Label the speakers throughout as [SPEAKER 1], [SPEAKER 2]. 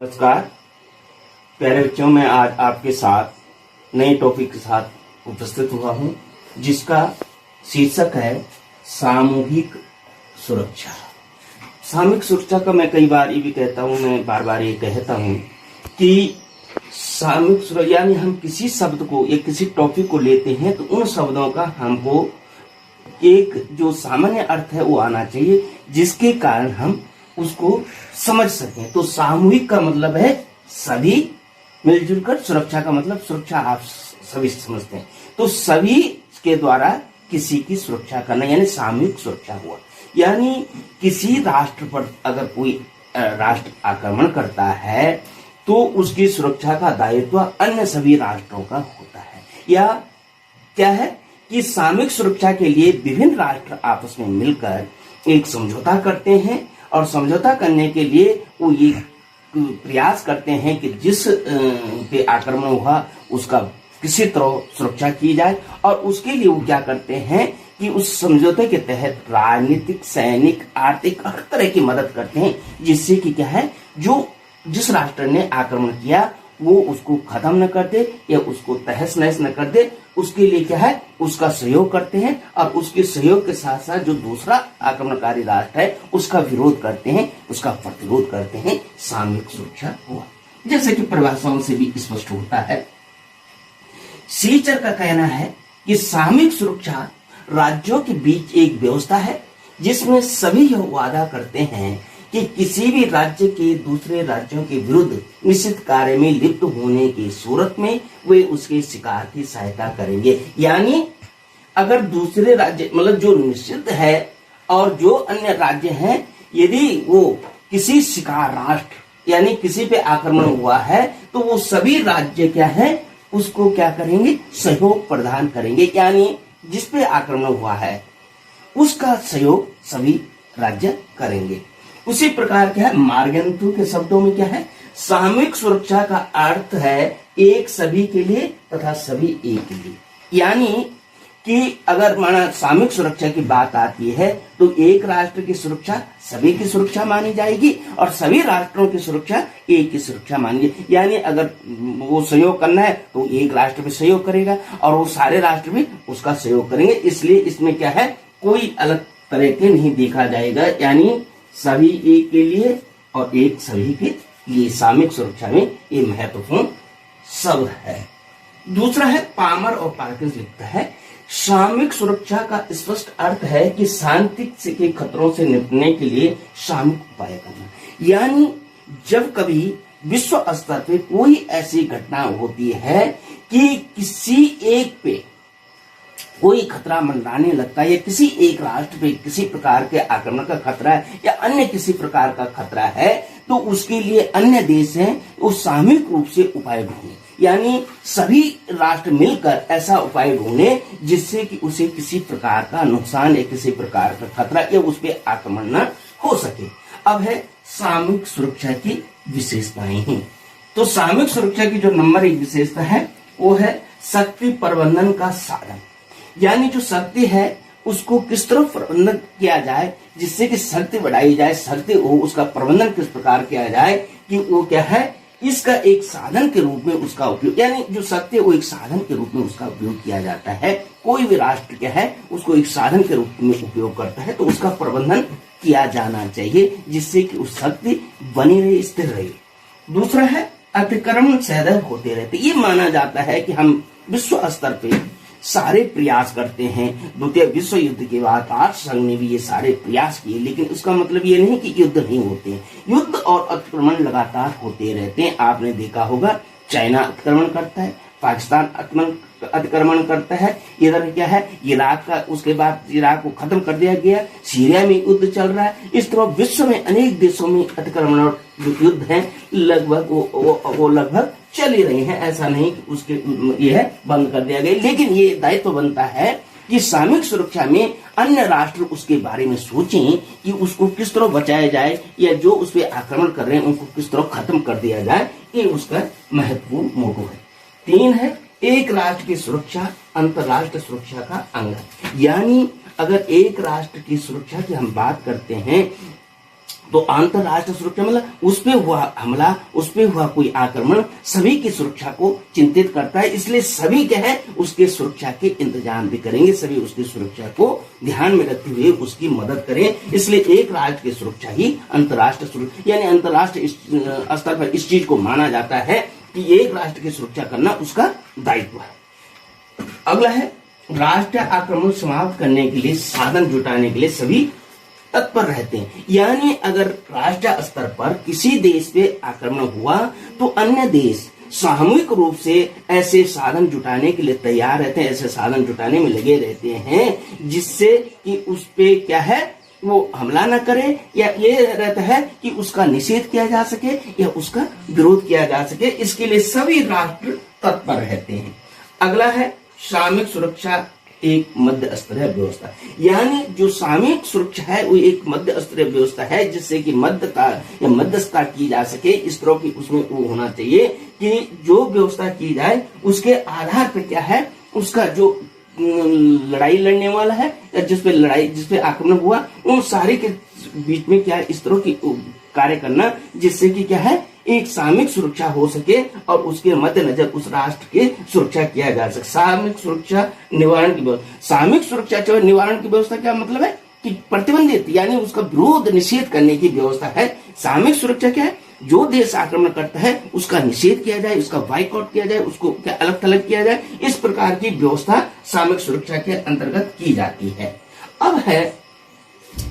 [SPEAKER 1] नमस्कार प्यारे बच्चों, मैं आज आपके साथ नए टॉपिक के साथ उपस्थित हुआ हूं, जिसका शीर्षक है सामूहिक सुरक्षा। सामूहिक सुरक्षा का मैं कई बार ये भी कहता हूं, मैं बार बार ये कहता हूं कि सामूहिक सुरक्षा यानी हम किसी शब्द को या किसी टॉपिक को लेते हैं तो उन शब्दों का हमको एक जो सामान्य अर्थ है वो आना चाहिए, जिसके कारण हम उसको समझ सकें। तो सामूहिक का मतलब है सभी मिलजुल कर, सुरक्षा का मतलब सुरक्षा आप सभी समझते हैं, तो सभी के द्वारा किसी की सुरक्षा करना यानी सामूहिक सुरक्षा हुआ। यानी किसी राष्ट्र पर अगर कोई राष्ट्र आक्रमण करता है तो उसकी सुरक्षा का दायित्व अन्य सभी राष्ट्रों का होता है। या क्या है कि सामूहिक सुरक्षा के लिए विभिन्न राष्ट्र आपस में मिलकर एक समझौता करते हैं और समझौता करने के लिए वो ये प्रयास करते हैं कि जिस पे आक्रमण हुआ उसका किसी तरह सुरक्षा की जाए, और उसके लिए वो क्या करते हैं कि उस समझौते के तहत राजनीतिक, सैनिक, आर्थिक हर तरह की मदद करते हैं, जिससे कि क्या है जो जिस राष्ट्र ने आक्रमण किया वो उसको खत्म न कर दे या उसको तहस नहस न कर दे। उसके लिए क्या है उसका सहयोग करते हैं, और उसके सहयोग के साथ साथ जो दूसरा आक्रमणकारी राष्ट्र है उसका विरोध करते हैं, उसका प्रतिरोध करते हैं। सामूहिक सुरक्षा हुआ, जैसे कि परिभाषाओं से भी स्पष्ट होता है। सीचर का कहना है कि सामूहिक सुरक्षा राज्यों के बीच एक व्यवस्था है जिसमें सभी यह वादा करते हैं कि किसी भी राज्य के दूसरे राज्यों के विरुद्ध निश्चित कार्य में लिप्त होने की सूरत में वे उसके शिकार की सहायता करेंगे। यानी अगर दूसरे राज्य मतलब जो निश्चित है और जो अन्य राज्य हैं, यदि वो किसी शिकार राष्ट्र यानी किसी पे आक्रमण हुआ है तो वो सभी राज्य क्या है उसको क्या करेंगे, सहयोग प्रदान करेंगे। यानी जिस पे आक्रमण हुआ है उसका सहयोग सभी राज्य करेंगे। उसी प्रकार क्या है मार्गेंतु के शब्दों में क्या है, सामूहिक सुरक्षा का अर्थ है एक सभी के लिए तथा सभी एक के लिए। यानी कि अगर माना सामूहिक सुरक्षा की बात आती है तो एक राष्ट्र की सुरक्षा सभी की सुरक्षा मानी जाएगी और सभी राष्ट्रों की सुरक्षा एक की सुरक्षा मानी जाएगी। यानी अगर वो सहयोग करना है तो एक राष्ट्र भी सहयोग करेगा और वो सारे राष्ट्र भी उसका सहयोग करेंगे। इसलिए इसमें क्या है कोई अलग तरह के नहीं देखा जाएगा, यानी सभी एक के लिए और एक सभी के लिए। सामूहिक सुरक्षा में ये महत्वपूर्ण शब्द है। दूसरा है पामर और पार्किंस लिखता है सामूहिक सुरक्षा का स्पष्ट अर्थ है कि शांति के खतरों से निपटने के लिए सामूहिक उपाय करना। यानी जब कभी विश्व स्तर पे कोई ऐसी घटना होती है कि किसी एक पे कोई खतरा मंडराने लगता है या किसी एक राष्ट्र पे किसी प्रकार के आक्रमण का खतरा है या अन्य किसी प्रकार का खतरा है, तो उसके लिए अन्य देश हैं वो सामूहिक रूप से उपाय ढूंढे। यानी सभी राष्ट्र मिलकर ऐसा उपाय ढूंढे जिससे कि उसे किसी प्रकार का नुकसान या किसी प्रकार का खतरा या उस पर आक्रमण न हो सके। अब है सामूहिक सुरक्षा की विशेषताएं हैं। तो सामूहिक सुरक्षा की जो नंबर एक विशेषता है वो है शक्ति प्रबंधन का साधन। यानी जो शक्ति है उसको किस तरह प्रबंधन किया जाए जिससे कि शक्ति बढ़ाई जाए, शक्ति हो उसका प्रबंधन किस प्रकार किया जाए कि वो क्या है इसका एक साधन के रूप में उसका उपयोग, यानी जो शक्ति है वो एक साधन के रूप में उसका उपयोग किया जाता है। कोई भी राष्ट्र क्या है उसको एक साधन के रूप में उपयोग करता है तो उसका प्रबंधन किया जाना चाहिए जिससे कि उस शक्ति बनी रहे, स्थिर रहे। दूसरा है अतिक्रमण सदैव होते रहते। ये माना जाता है कि हम विश्व स्तर पे सारे प्रयास करते हैं। द्वितीय विश्व युद्ध के बाद राष्ट्र संघ ने भी ये सारे प्रयास किए, लेकिन उसका मतलब ये नहीं कि युद्ध नहीं होते हैं। युद्ध और अतिक्रमण लगातार होते रहते हैं। आपने देखा होगा चाइना अतिक्रमण करता है, पाकिस्तान अतिक्रमण करता है, इधर क्या है इराक का, उसके बाद इराक को खत्म कर दिया गया, सीरिया में युद्ध चल रहा है। इस तरह विश्व में अनेक देशों में अतिक्रमण और युद्ध है लगभग वो लगभग चल ही रही हैं। ऐसा नहीं कि उसके ये है बंद कर दिया गया, लेकिन ये दायित्व बनता है कि सामूहिक सुरक्षा में अन्य राष्ट्र उसके बारे में सोचें कि उसको किस तरह बचाया जाए या जो उस पर आक्रमण कर रहे हैं उनको किस तरह खत्म कर दिया जाए। ये उसका महत्वपूर्ण मोटो है। 3 है एक राष्ट्र की सुरक्षा अंतरराष्ट्रीय सुरक्षा का अंग। यानी अगर एक राष्ट्र की सुरक्षा की हम बात करते हैं तो अंतरराष्ट्रीय सुरक्षा मतलब उस पे हुआ हमला, उस पे हुआ कोई आक्रमण सभी की सुरक्षा को चिंतित करता है, इसलिए सभी क्या है उसके सुरक्षा के इंतजाम भी करेंगे, सभी उसकी सुरक्षा को ध्यान में रखते हुए उसकी मदद करें। इसलिए एक राष्ट्र की सुरक्षा ही अंतरराष्ट्रीय सुरक्षा, यानी अंतरराष्ट्रीय स्तर पर इस चीज को माना जाता है कि एक राष्ट्र की सुरक्षा करना उसका दायित्व है। अगला है राष्ट्रीय आक्रमण समाप्त करने के लिए साधन जुटाने के लिए सभी तत्पर रहते हैं। यानी अगर राष्ट्रीय स्तर पर किसी देश पे आक्रमण हुआ तो अन्य देश सामूहिक रूप से ऐसे साधन जुटाने के लिए तैयार रहते हैं, ऐसे साधन जुटाने में लगे रहते हैं जिससे कि उस पे क्या है वो हमला न करे, या ये रहता है कि उसका निषेध किया जा सके या उसका विरोध किया जा सके। इसके लिए सभी राष्ट्र तत्पर रहते हैं। अगला है सामूहिक सुरक्षा एक मध्य स्तरीय व्यवस्था, यानी जो सामूहिक सुरक्षा है वो एक मध्य स्तरीय व्यवस्था है जिससे कि मध्यस्थता की जा सके। इस तरह की उसमें वो होना चाहिए कि जो व्यवस्था की जाए उसके आधार पर क्या है उसका जो लड़ाई लड़ने वाला है या जिसपे आक्रमण हुआ उन सारे के बीच में क्या इस तरह की कार्य करना जिससे कि क्या है एक सामूहिक सुरक्षा हो सके और उसके मद्देनजर उस राष्ट्र की सुरक्षा किया जा सके। सामूहिक सुरक्षा निवारण की व्यवस्था, सामूहिक सुरक्षा जो निवारण की व्यवस्था क्या मतलब है कि प्रतिबंधित यानी उसका विरोध निषेध करने की व्यवस्था है। सामूहिक सुरक्षा क्या है, जो देश आक्रमण करता है उसका निषेध किया जाए, उसका बाइकआउट किया जाए, उसको क्या अलग थलग किया जाए, इस प्रकार की व्यवस्था सामूहिक सुरक्षा के अंतर्गत की जाती है। अब है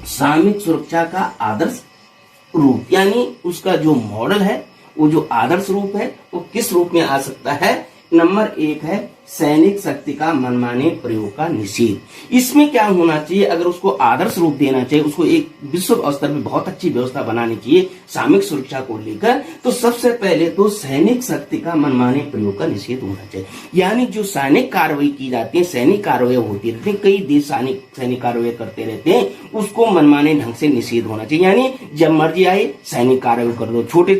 [SPEAKER 1] सामूहिक सुरक्षा का आदर्श रूप, यानी उसका जो मॉडल है वो जो आदर्श रूप है वो किस रूप में आ सकता है। नंबर 1 है सैनिक शक्ति का मनमाने प्रयोग का निषेध। इसमें क्या होना चाहिए, अगर उसको आदर्श रूप देना चाहिए, उसको एक विश्व स्तर में बहुत अच्छी व्यवस्था बनानी चाहिए सामूहिक सुरक्षा को लेकर, तो सबसे पहले तो सैनिक शक्ति का मनमाने प्रयोग का निषेध होना चाहिए। यानी जो सैनिक कार्रवाई की जाती है, सैनिक कार्रवाई होती रहती है, कई देश सैनिक कार्रवाई करते रहते हैं, उसको मनमाने ढंग से निषेध होना चाहिए। यानी जब मर्जी आए सैनिक कार्रवाई कर दो, छोटे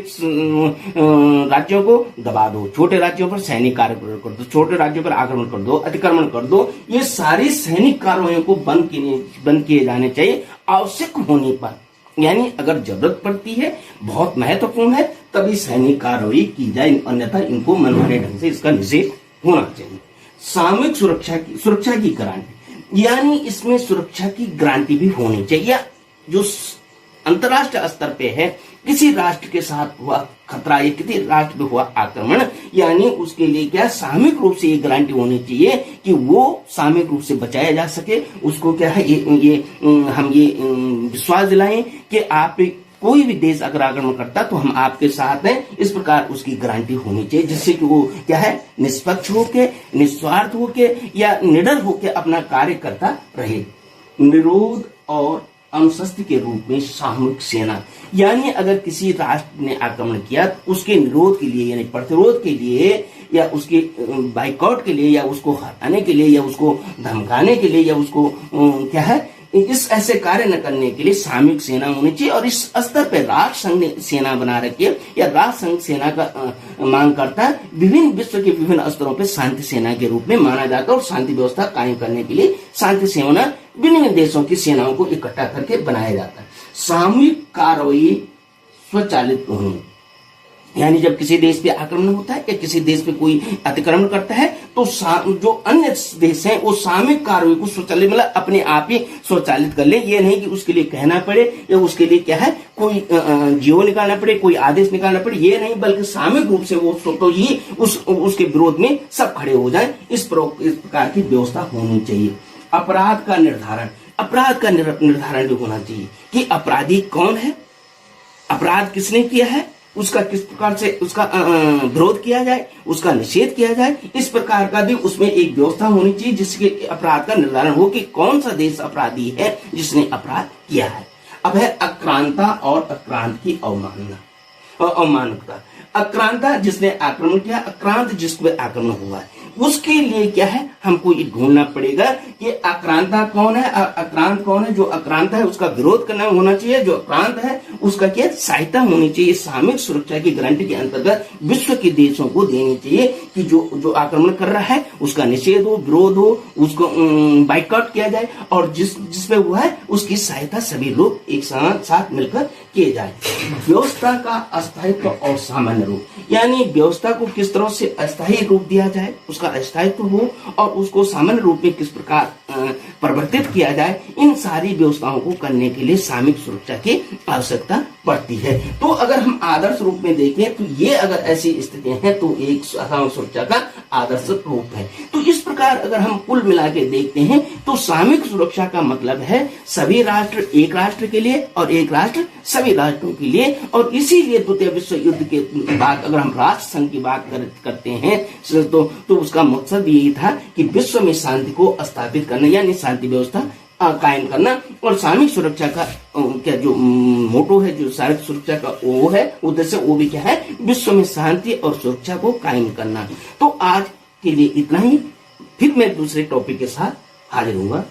[SPEAKER 1] राज्यों को दबा दो, छोटे राज्यों पर सैनिक कार्रवाई कर दो, छोटे राज्यों पर आक्रमण कर दो, अतिक्रमण कर दो, ये सारी सैनिक कार्रवाइयों को बंद किए जाने चाहिए आवश्यक होने पर। यानी अगर जरूरत पड़ती है, बहुत महत्वपूर्ण है, तभी सैनिक कार्रवाई की जाए, अन्यथा इनको मनमाने ढंग से इसका निषेध होना चाहिए। सामूहिक सुरक्षा की गारंटी, यानी इसमें सुरक्षा की गारंटी भी होनी चाहिए। जो अंतरराष्ट्रीय स्तर पे है, किसी राष्ट्र के साथ हुआ खतरा या किसी राष्ट्र पे हुआ आक्रमण, यानी उसके लिए क्या सामूहिक रूप से ये गारंटी होनी चाहिए कि वो सामूहिक रूप से बचाया जा सके। उसको क्या है हम ये विश्वास दिलाएं कि आप कोई भी देश अगर आक्रमण करता तो हम आपके साथ हैं, इस प्रकार उसकी गारंटी होनी चाहिए, जिससे कि वो क्या है निष्पक्ष होके, निस्वार्थ होके या निडर होके अपना कार्य करता रहे। निरोध और अनुशस्त्र के रूप में सामूहिक सेना, यानी अगर किसी राष्ट्र ने आक्रमण किया तो उसके निरोध के लिए यानी प्रतिरोध के लिए या उसके बाइकआउट के लिए या उसको हटाने के लिए या उसको धमकाने के लिए या उसको क्या है इस ऐसे कार्य न करने के लिए सामूहिक सेना होनी चाहिए। और इस स्तर पर राष्ट्र संघ ने सेना बना रखी है या राष्ट्र संघ सेना का मांग करता है, विभिन्न विश्व के विभिन्न स्तरों पर शांति सेना के रूप में माना जाता है और शांति व्यवस्था कायम करने के लिए शांति सेना विभिन्न देशों की सेनाओं को इकट्ठा करके बनाया जाता है। सामूहिक कार्रवाई स्वचालित होनी, यानी जब किसी देश पे आक्रमण होता है या किसी देश पे कोई अतिक्रमण करता है तो जो अन्य देश हैं वो सामूहिक कार्रवाई को स्वचालित मतलब अपने आप ही स्वचालित कर ले। ये नहीं कि उसके लिए कहना पड़े या उसके लिए क्या है कोई जीओ निकालना पड़े, कोई आदेश निकालना पड़े, ये नहीं, बल्कि सामूहिक रूप से वो तो ही उसके विरोध में सब खड़े हो जाए। इस प्रकार की व्यवस्था होनी चाहिए। अपराध का निर्धारण भी होना चाहिए कि अपराधी कौन है, अपराध किसने किया है, उसका किस प्रकार से उसका विरोध किया जाए, उसका निषेध किया जाए। इस प्रकार का भी उसमें एक व्यवस्था होनी चाहिए जिसके अपराध का निर्धारण हो कि कौन सा देश अपराधी है जिसने अपराध किया है। अब है अक्रांता और अक्रांत की अवमानना। अक्रांता जिसने आक्रमण किया, अक्रांत जिस पे आक्रमण हुआ है। उसके लिए क्या है, हमको ये ढूंढना पड़ेगा कि आक्रांता कौन है, आक्रांत कौन है। जो आक्रांत है उसका विरोध करना होना चाहिए, जो आक्रांत है उसका क्या सहायता होनी चाहिए। सामूहिक सुरक्षा की गारंटी के अंतर्गत विश्व के देशों को देनी चाहिए कि जो आक्रमण कर रहा है उसका निषेध हो, विरोध हो, उसको बाइकआउट किया जाए, और जिसपे हुआ है उसकी सहायता सभी लोग एक साथ मिलकर किए जाए। व्यवस्था का अस्थायित्व और सामान्य रूप, यानी व्यवस्था को किस तरह से अस्थायी रूप दिया जाए, उसका अस्थायित्व हो, और उसको सामान्य रूप में किस प्रकार परिवर्तित किया जाए, इन सारी व्यवस्थाओं को करने के लिए सामूहिक सुरक्षा की आवश्यकता पड़ती है। तो अगर हम आदर्श रूप में देखें तो ये अगर ऐसी स्थितियां हैं तो एक सामूहिक सुरक्षा का आदर्श रूप है। तो इस प्रकार अगर हम कुल मिला के देखते हैं तो सामूहिक सुरक्षा का मतलब है सभी राष्ट्र एक राष्ट्र के लिए और एक राष्ट्र सभी राष्ट्रों के लिए। और इसीलिए द्वितीय विश्व युद्ध के बाद अगर हम राष्ट्र संघ की बात करते हैं तो उसका मकसद यही था कि विश्व में शांति को स्थापित करना, यानी शांति व्यवस्था कायम करना। और सामूहिक सुरक्षा का क्या जो मोटो है, जो सामूहिक सुरक्षा का वो है उद्देश्य, वो भी क्या है, विश्व में शांति और सुरक्षा को कायम करना। तो आज के लिए इतना ही, फिर मैं दूसरे टॉपिक के साथ हाजिर हूंगा।